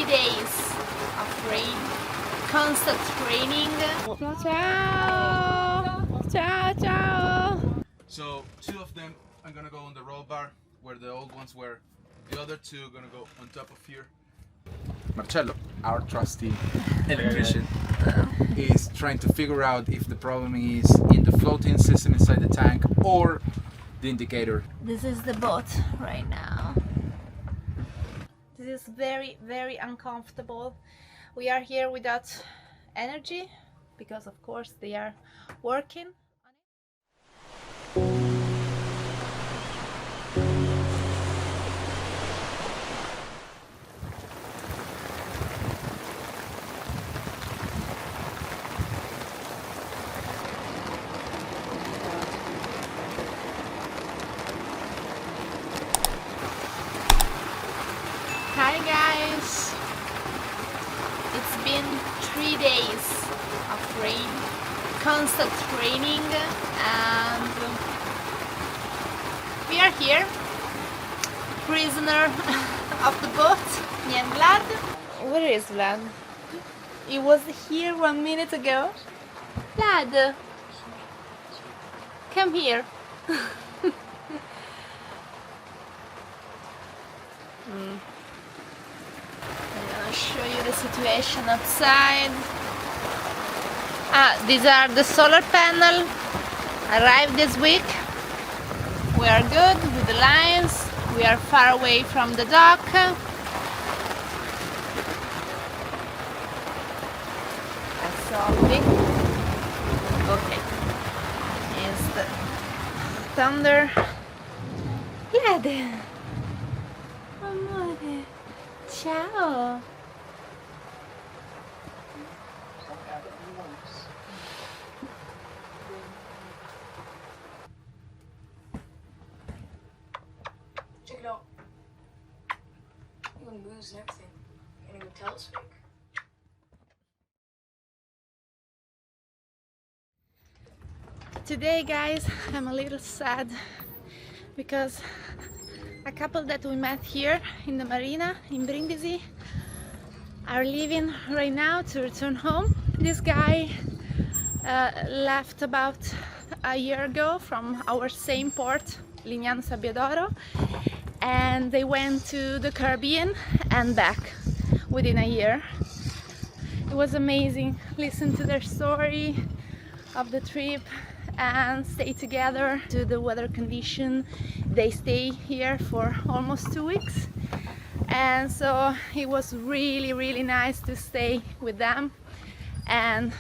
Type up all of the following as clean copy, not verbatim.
3 days of rain, constant raining. Ciao! Ciao, ciao! So 2 of them are gonna go on the roll bar where the old ones were. The other 2 are gonna go on top of here. Marcello, our trusty electrician, is trying to figure out if the problem is in the floating system inside the tank or the indicator. This is the boat right now. This is very, very uncomfortable. We are here without energy because of course they are working on it. Hi guys! It's been 3 days of rain, constant raining, and we are here, prisoner of the boat, me and Vlad. Where is Vlad? He was here 1 minute ago. Vlad! Come here. I'll show you the situation outside. These are the solar panel. Arrived this week. We are good with the lines. We are far away from the dock. That's all big. Okay. Here's the thunder. Vlad. Amore. Ciao. Check it out. Even moves and everything. Can't even tell it's fake. Today, guys, I'm a little sad because a couple that we met here in the marina in Brindisi are leaving right now to return home. This guy left about a year ago from our same port, Lignano Sabbiadoro, and they went to the Caribbean and back within a year. It was amazing. Listen to their story of the trip and stay together to the weather condition. They stay here for almost 2 weeks, and so it was really, really nice to stay with them. And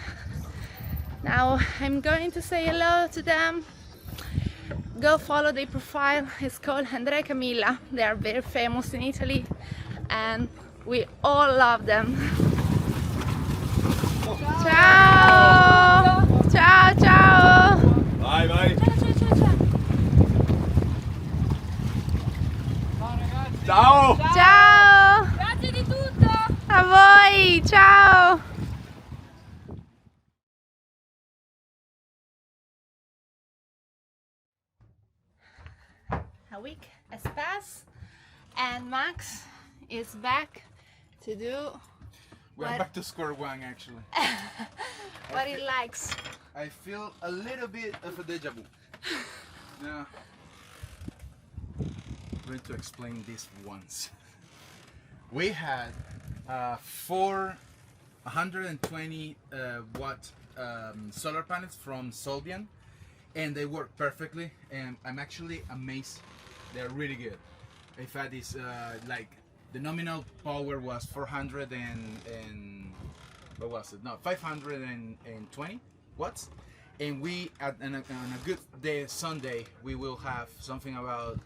now I'm going to say hello to them. Go follow their profile. It's called Andrea and Camilla. They are very famous in Italy and we all love them. Ciao! Ciao, ciao! Bye bye! Ciao! Ciao! Grazie di tutto! A voi! Ciao! A week has passed and Max is back to do We're what- back to square one actually. what he likes. I feel a little bit of a deja vu. Now, I'm going to explain this once. We had 420 watt solar panels from Solbian, and they work perfectly, and I'm actually amazed. They're really good. In fact, it's like the nominal power was 400 and what was it? No, 520 watts, and we on a good day, Sunday, we will have something about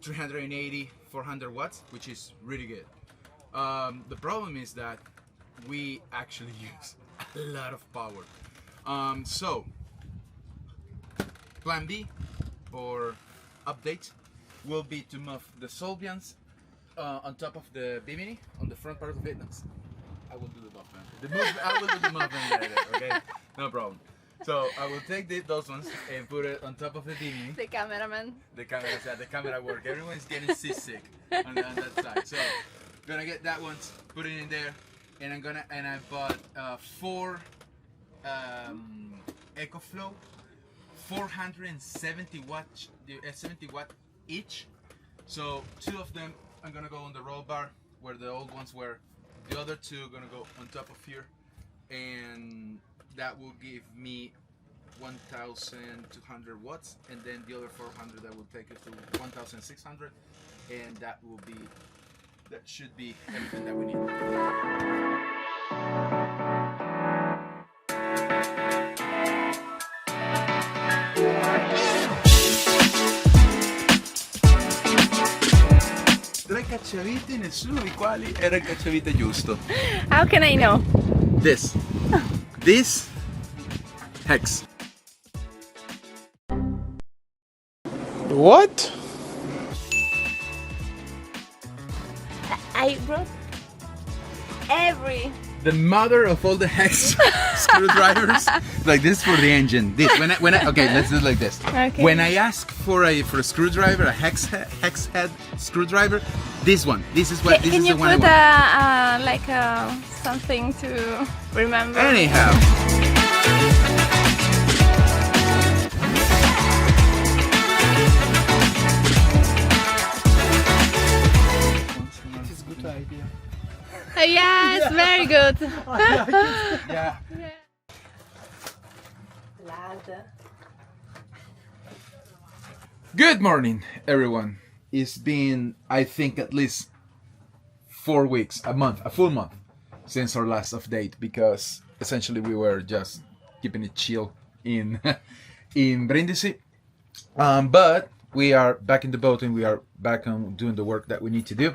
380, 400 watts, which is really good. The problem is that we actually use a lot of power. So, plan B or update will be to move the Solbians on top of the Bimini on the front part of the Vietnams. I will do the movement. I will do the movement later, okay? No problem. So I will take those ones and put it on top of the Bimini. The cameraman. The camera work. Everyone's getting seasick on that side. So Gonna get that one, put it in there, and I bought 4 EcoFlow 470 watt each. So 2 of them I'm gonna go on the roll bar where the old ones were. The other 2 are gonna go on top of here, and that will give me 1,200 watts, and then the other 400 that will take it to 1,600, and that should be everything that we need. Tre cacciavite, nessuno di quali era il cacciavite giusto. How can I know? This hex. What? I brought The mother of all the hex screwdrivers. Like this for the engine. This when I okay, let's do it like this. Okay. When I ask for a screwdriver, a hex head screwdriver, this one. This is what. This Can is you the one put I want. like something to remember? Anyhow. It's a good idea. Yes, very good. Yeah. Good morning, everyone. It's been, I think, at least 4 weeks, a full month since our last update, because essentially we were just keeping it chill in in Brindisi. But we are back in the boat and we are back on doing the work that we need to do.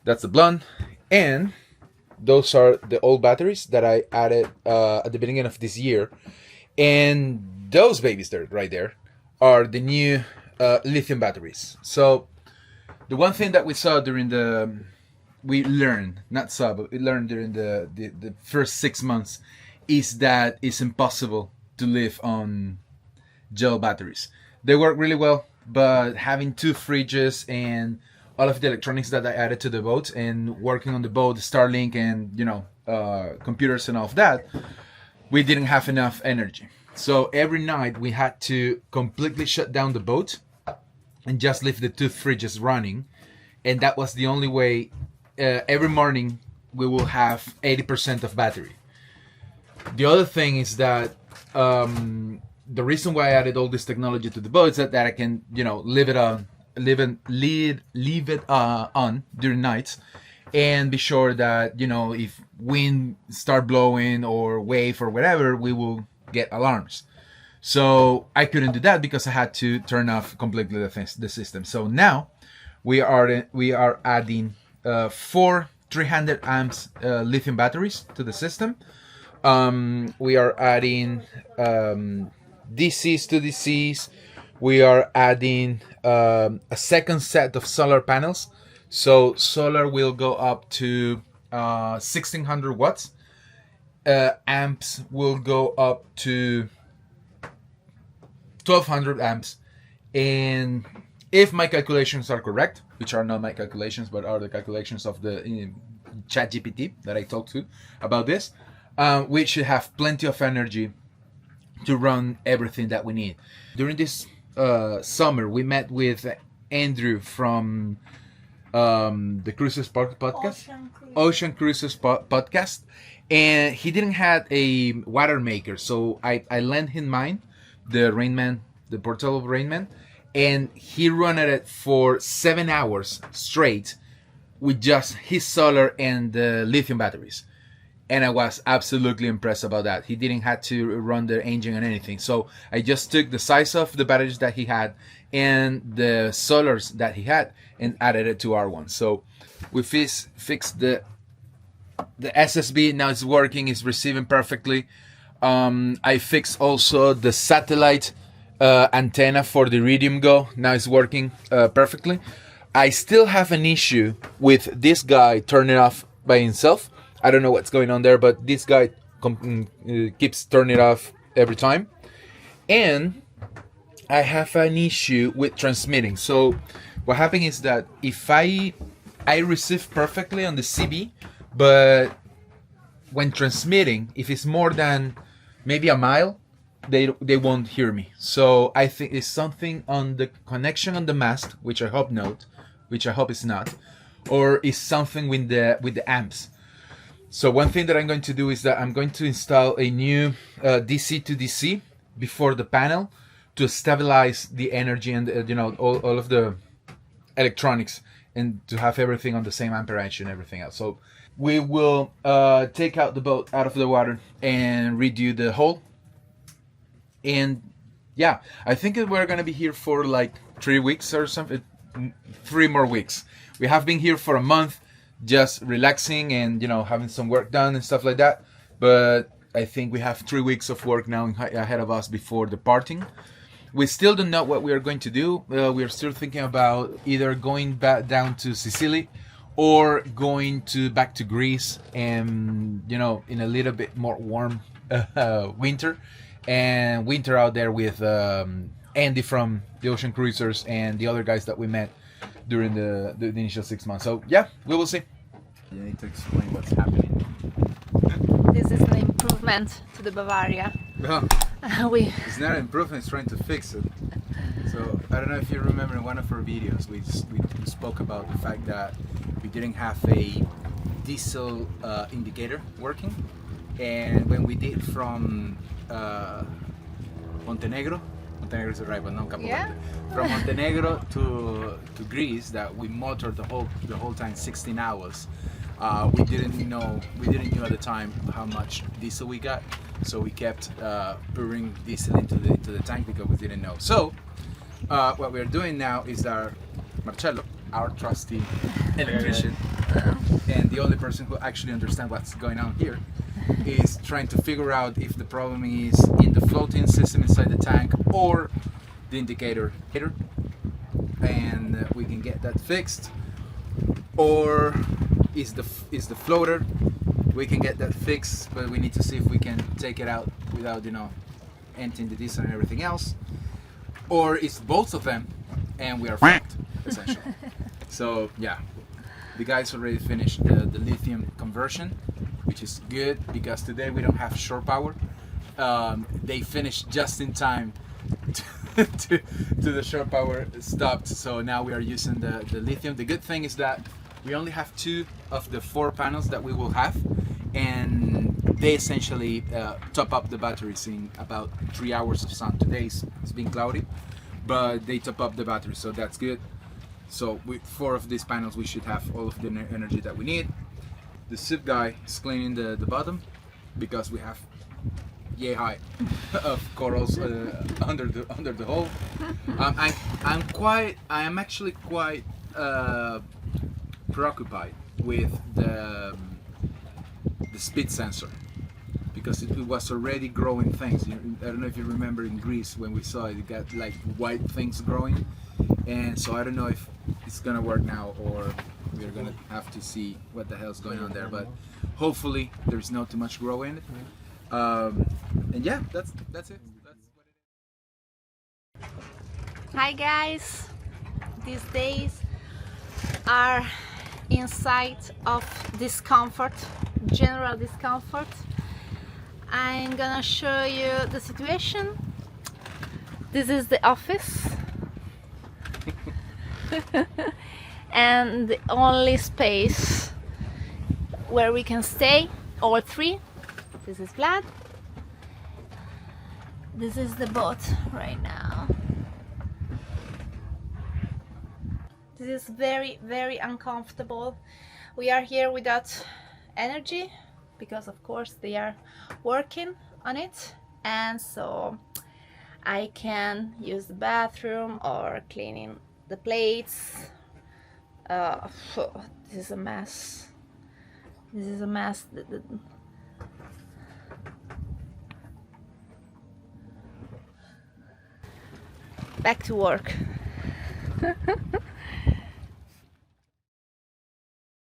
That's the blonde, and those are the old batteries that I added at the beginning of this year, and those babies there, right there, are the new lithium batteries. So the one thing that we learned during the first 6 months is that it's impossible to live on gel batteries. They work really well, but having 2 fridges and all of the electronics that I added to the boat and working on the boat, Starlink and computers and all of that, we didn't have enough energy. So every night we had to completely shut down the boat and just leave the 2 fridges running, and that was the only way. Every morning we will have 80% of battery. The other thing is that the reason why I added all this technology to the boat is that I can leave it on during nights, and be sure that if wind start blowing or wave or whatever, we will get alarms. So I couldn't do that because I had to turn off completely the system. So now we are adding 4 300 amps lithium batteries to the system. We are adding DCs to DCs. We are adding a second set of solar panels. So solar will go up to 1600 watts. Amps will go up to 1200 amps. And if my calculations are correct, which are not my calculations but are the calculations of the ChatGPT that I talked to about this, we should have plenty of energy to run everything that we need. During this summer, we met with Andrew from the Cruises podcast, Ocean Cruises podcast, and he didn't have a water maker, so I lent him mine, the Rainman, the portable Rainman, and he ran at it for 7 hours straight with just his solar and the lithium batteries. And I was absolutely impressed about that. He didn't have to run the engine and anything. So I just took the size of the batteries that he had and the solars that he had and added it to our one. So we fixed the SSB. Now it's working. It's receiving perfectly. I fixed also the satellite antenna for the Iridium Go. Now it's working perfectly. I still have an issue with this guy turning off by himself. I don't know what's going on there, but this guy keeps turning it off every time. And I have an issue with transmitting. So what happened is that if I I receive perfectly on the CB, but when transmitting, if it's more than maybe a mile, they won't hear me. So I think it's something on the connection on the mast, which I hope not, which I hope is not, or is something with the amps. So one thing that I'm going to do is that I'm going to install a new DC to DC before the panel to stabilize the energy and all of the electronics, and to have everything on the same amperage and everything else. So we will take out the boat out of the water and redo the hull. And yeah, I think we're gonna be here for like 3 weeks or something, 3 more weeks. We have been here for a month, just relaxing and having some work done and stuff like that. But I think we have 3 weeks of work now ahead of us before departing. We still don't know what we are going to do. We are still thinking about either going back down to Sicily or going back to Greece, and in a little bit more warm winter, and winter out there with Andy from the Ocean Cruisers and the other guys that we met during the initial 6 months. So yeah, we will see. You need to explain what's happening. This is an improvement to the Bavaria. Well, it's not an improvement, it's trying to fix it. So I don't know if you remember in one of our videos we spoke about the fact that we didn't have a diesel indicator working, and when we did from Montenegro is the right one, no, Capo Yeah. Verde. From Montenegro to Greece, that we motored the whole time 16 hours. We didn't know at the time how much diesel we got, so we kept pouring diesel into the tank because we didn't know. So what we're doing now is that Marcello, our trusty electrician, and the only person who actually understands what's going on here, is trying to figure out if the problem is in the floating system inside the tank or the indicator, and we can get that fixed, or is the floater. We can get that fixed, but we need to see if we can take it out without emptying the diesel and everything else, or it's both of them and we are fucked essentially. So yeah, the guys already finished the lithium conversion, which is good because today we don't have shore power. They finished just in time to the shore power stopped, so now we are using the lithium. The good thing is that we only have 2 of the 4 panels that we will have, and they essentially top up the batteries in about 3 hours of sun. Today it's been cloudy, but they top up the battery, so that's good. So with 4 of these panels we should have all of the energy that we need. The SIP guy is cleaning the bottom because we have yay high of corals under the hole. I am actually quite preoccupied with the speed sensor, because it was already growing things. I don't know if you remember in Greece when we saw it, it got like white things growing, and so I don't know if it's gonna work now or we're gonna have to see what the hell's going on there, but hopefully there's not too much grow in it. And yeah, that's it. That's what it is. Hi guys, these days are in sight of discomfort, general discomfort. I'm gonna show you the situation. This is the office and the only space where we can stay, all 3. This is Vlad. This is the boat right now. This is very, very uncomfortable. We are here without energy because of course they are working on it, and so I can use the bathroom or cleaning the plates. This is a mess. This is a mess. Back to work.